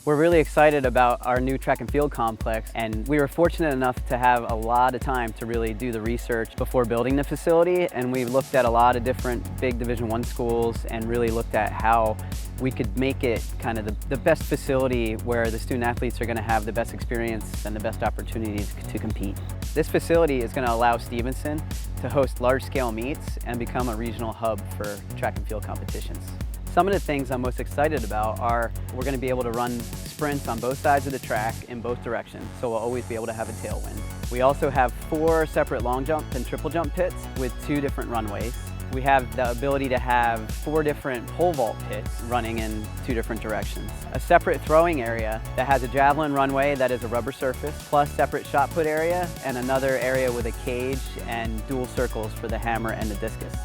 We're really excited about our new track and field complex, and we were fortunate enough to have a lot of time to really do the research before building the facility, and we looked at a lot of different big Division I schools and really looked at how we could make it kind of the best facility where the student athletes are going to have the best experience and the best opportunities to compete. This facility is going to allow Stevenson to host large-scale meets and become a regional hub for track and field competitions. Some of the things I'm most excited about are we're going to be able to run sprints on both sides of the track in both directions, so we'll always be able to have a tailwind. We also have 4 separate long jump and triple jump pits with 2 different runways. We have the ability to have 4 different pole vault pits running in 2 different directions. A separate throwing area that has a javelin runway that is a rubber surface, plus separate shot put area, and another area with a cage and dual circles for the hammer and the discus.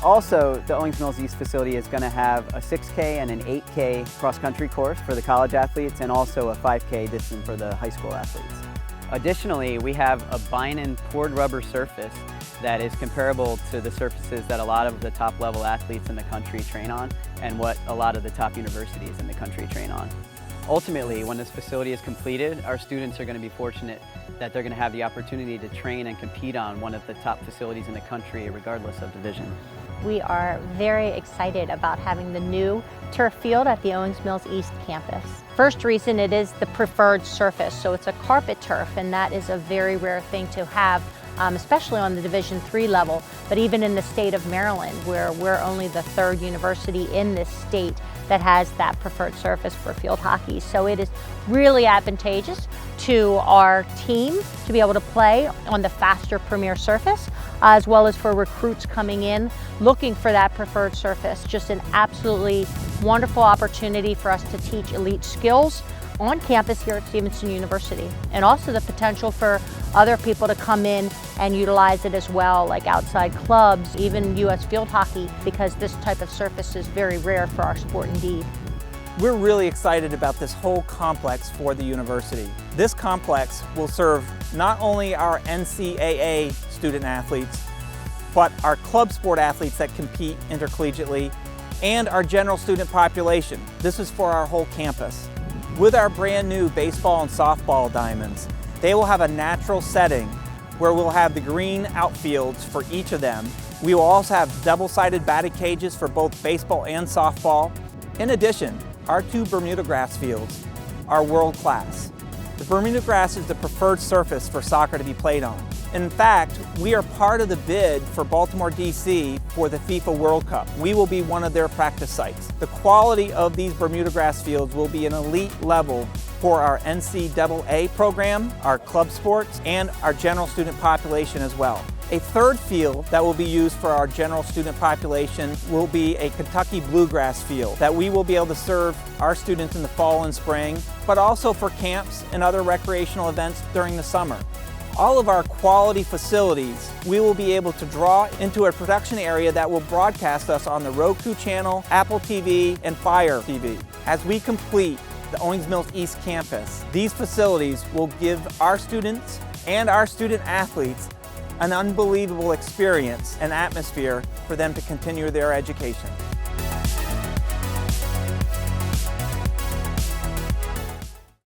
Also, the Owings Mills East facility is going to have a 6K and an 8K cross-country course for the college athletes, and also a 5K distance for the high school athletes. Additionally, we have a Binen poured rubber surface that is comparable to the surfaces that a lot of the top level athletes in the country train on, and what a lot of the top universities in the country train on. Ultimately, when this facility is completed, our students are going to be fortunate that they're going to have the opportunity to train and compete on one of the top facilities in the country, regardless of division. We are very excited about having the new turf field at the Owings Mills East campus. First reason, it is the preferred surface, so it's a carpet turf, and that is a very rare thing to have, especially on the Division III level, but even in the state of Maryland, where we're only the 3rd university in this state that has that preferred surface for field hockey. So it is really advantageous to our team to be able to play on the faster premier surface, as well as for recruits coming in looking for that preferred surface. Just an absolutely wonderful opportunity for us to teach elite skills on campus here at Stevenson University, and also the potential for other people to come in and utilize it as well, like outside clubs, even U.S. field hockey, because this type of surface is very rare for our sport indeed. We're really excited about this whole complex for the university. This complex will serve not only our NCAA student athletes, but our club sport athletes that compete intercollegiately, and our general student population. This is for our whole campus. With our brand new baseball and softball diamonds, they will have a natural setting where we'll have the green outfields for each of them. We will also have double-sided batting cages for both baseball and softball. In addition, our 2 Bermuda grass fields are world class. The Bermuda grass is the preferred surface for soccer to be played on. In fact, we are part of the bid for Baltimore, D.C. for the FIFA World Cup. We will be one of their practice sites. The quality of these Bermuda grass fields will be an elite level for our NCAA program, our club sports, and our general student population as well. A 3rd field that will be used for our general student population will be a Kentucky bluegrass field that we will be able to serve our students in the fall and spring, but also for camps and other recreational events during the summer. All of our quality facilities, we will be able to draw into a production area that will broadcast us on the Roku channel, Apple TV, and Fire TV. As we complete the Owings Mills East campus, these facilities will give our students and our student athletes an unbelievable experience and atmosphere for them to continue their education.